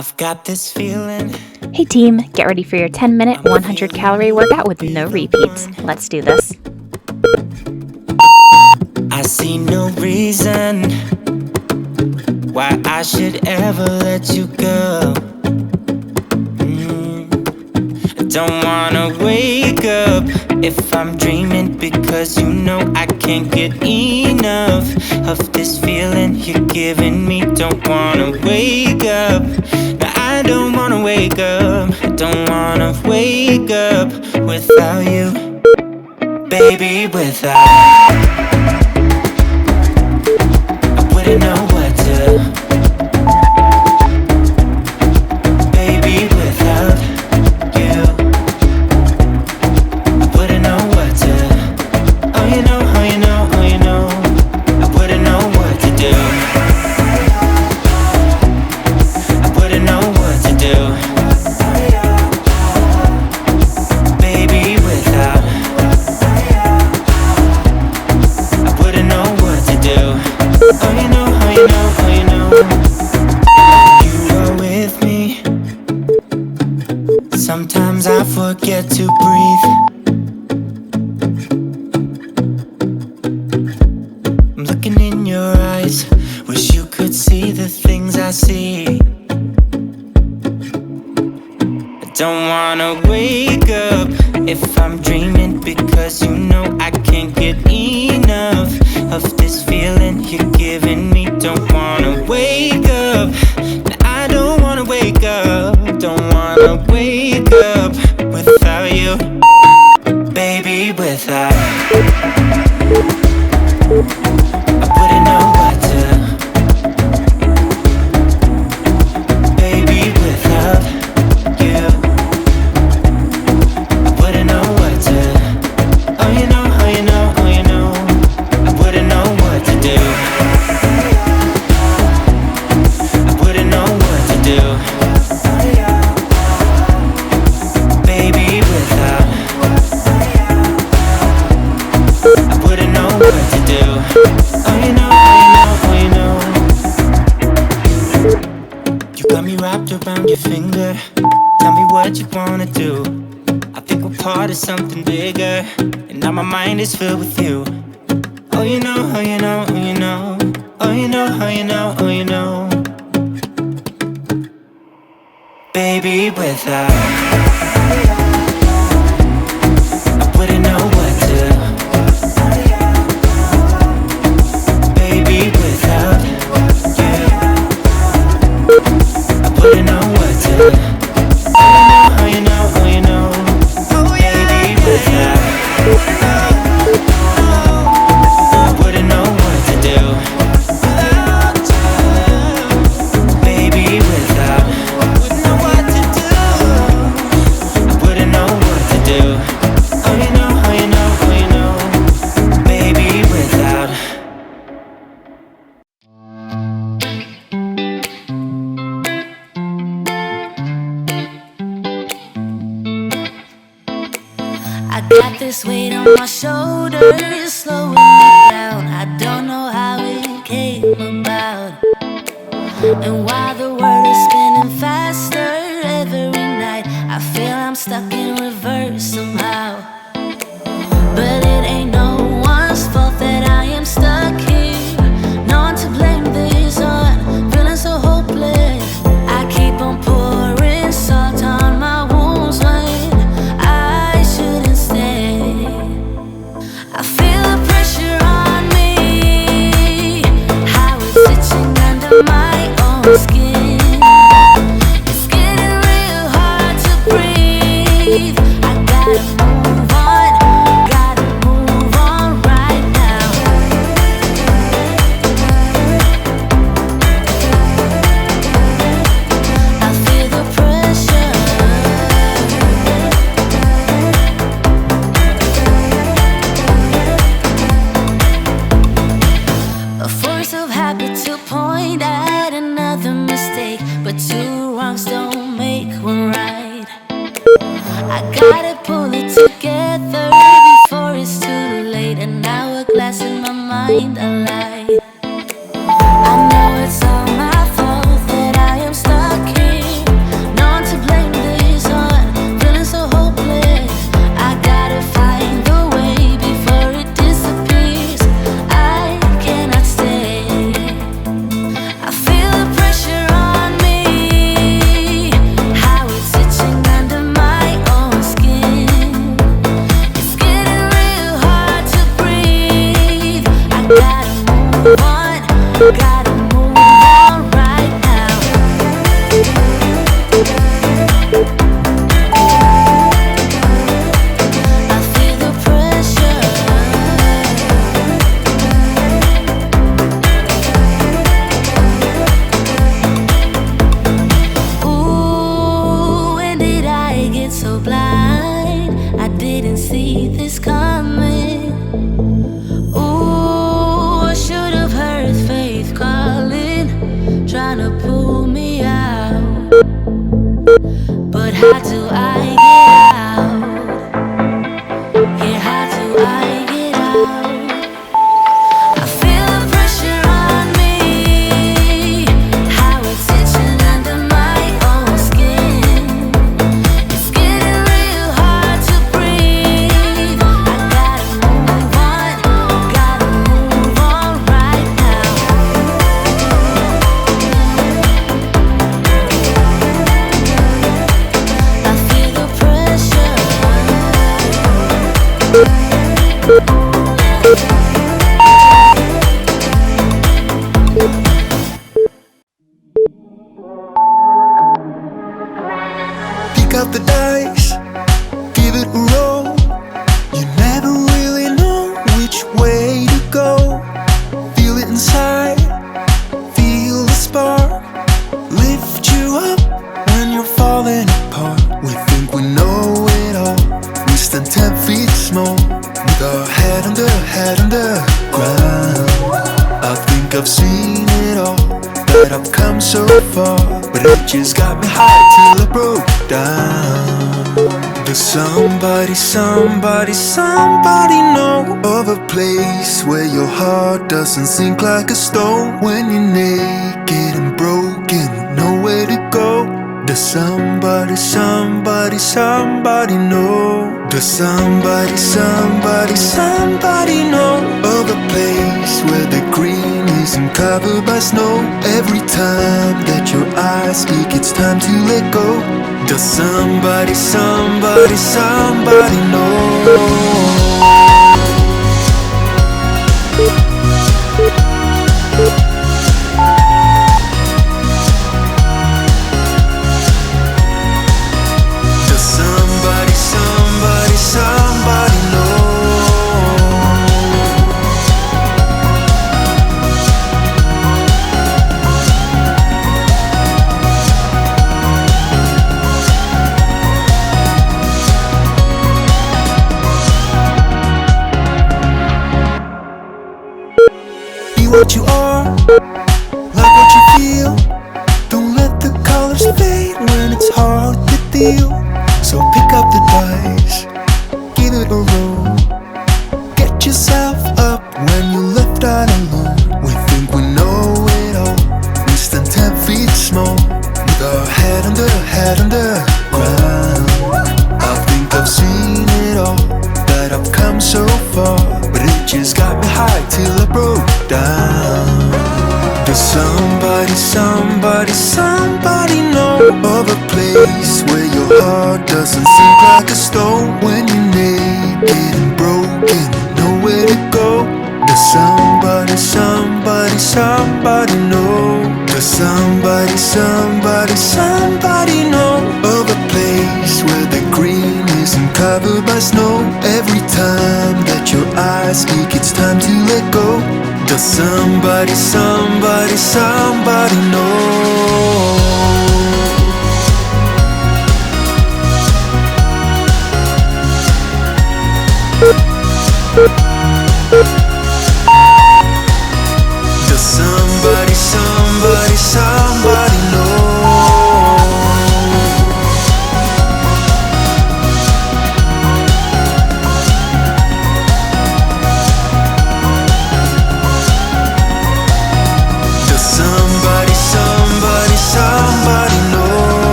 I've got this feeling. Hey team, get ready for your 10-minute, 100-calorie workout with no repeats. Let's do this. I see no reason why I should ever let you go. I don't wanna wake up if I'm dreaming, because you know I can't get enough of this feeling you're giving me. Don't wanna wake up. No, I don't wanna wake up. I don't wanna wake up without you, baby, without. I wouldn't know what to. Baby, without you, I wouldn't know what to. Oh, you know, oh, you know, oh, you know, I wouldn't know what to do. I wouldn't know what to do. Baby, without. I wouldn't know what to do. Oh, you know, oh, you know, oh, you know. You are with me. Sometimes I forget to breathe. I'm looking in your eyes. Wish you could see the things I see. I don't wanna wake up if I'm dreaming, because you know I can't get enough of this feeling you're giving me. Don't wanna wake up. No, I don't wanna wake up. Don't wanna wake up without you, baby, without. I wouldn't know what to. Baby, without you, I wouldn't know what to. Oh, you know, oh, you know, oh, you know, I wouldn't know what to do. I wouldn't know what to do. Baby, without. I wouldn't know what to do. Oh, you know, oh, you know, oh, you know. You got me wrapped around your finger. Tell me what you wanna do. I think we're part of something bigger, and now my mind is filled with you. Oh, you know, oh, you know, oh, you know. Oh, you know, oh, you know, oh, you know. Baby, without. I wouldn't know what to. Baby, without you, I wouldn't know what to. Oh, you know, oh, you know, oh, you know. Baby, without. I wouldn't know what to do. Baby, without. I wouldn't know what to do. I wouldn't know what to do. Oh, you know, oh, you know, oh, you know. Baby, without. I got this weight on my shoulders, slowing me down. I don't know how it came about. And while the world is spinning faster every night, I feel I'm stuck in reverse somehow. But it ain't no one's fault that I am stuck here. No one to blame this on, feeling so hopeless. I keep on pouring salt on my wounds when I shouldn't stay. I feel the pressure on me, how it's itching under my own skin. how do I get out? Yeah, how do I get out? I feel the pressure on me, how it's itching under my own skin. It's getting real hard to breathe. I gotta move on right now. I feel the pressure. Pick up the dice, give it a roll. You never really know which way to go. Feel it inside, feel the spark, lift you up when you're falling apart. We think we know it all, we stand 10 feet small, with our head under ground. I think I've seen it all, that I've come so far, but it just got me high till I broke down. Does somebody know of a place where your heart doesn't sink like a stone? When you're naked and broken with nowhere to go. Does somebody know? Does somebody know of a place where the green isn't covered by snow? Every time that your eyes speak, it's time to let go. Does somebody know? Does somebody know? Be what you are, like what you feel. Don't let the colors fade when it's hard to deal. So pick up the dice, give it a roll. Get yourself up when you're left out alone. We think we know it all, we stand 10 feet small, with our head under ground. I think I've seen it all, that I've come so far, but it just got me high till I broke down. Does somebody know of a place where your heart doesn't sink like a stone? When you're naked and broken, nowhere to go. Does somebody know? Does somebody know of a place where the green isn't covered by snow? Every time that your eyes speak, it's time to let go. Does somebody know? Does somebody know? Does somebody know?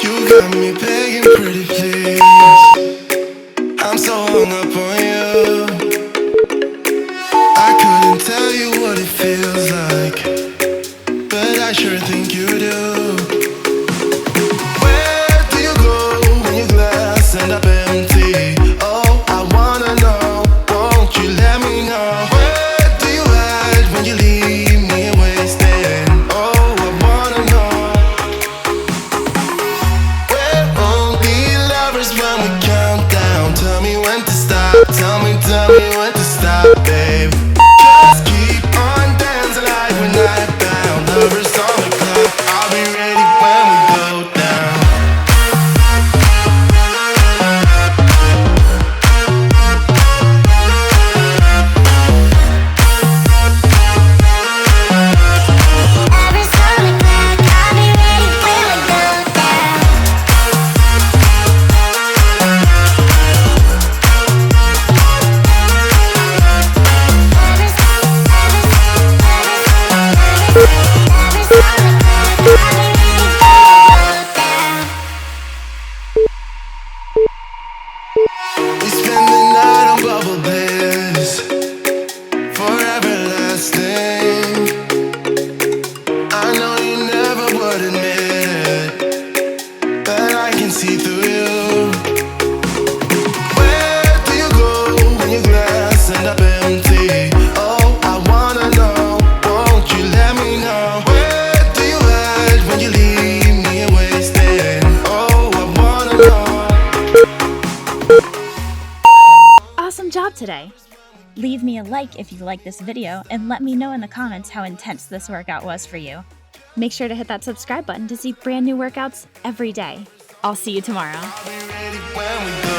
You got me begging pretty please, I'm so hung up on you. I couldn't tell you what it feels like, but I sure think you do. Where do you go when your glass ends up empty? Oh, I wanna know, won't you let me know? Where do you hide when you leave me wasted? Oh, I wanna know. We're only lovers when we count down. Tell me when to stop, tell me when to stop, babe. Just keep on dancing like we're not bound. Lovers on the clock, I'll be ready when we go down. today. Leave me a like if you like this video and let me know in the comments how intense this workout was for you. Make sure to hit that subscribe button to see brand new workouts every day. I'll see you tomorrow. I'll be ready when we go.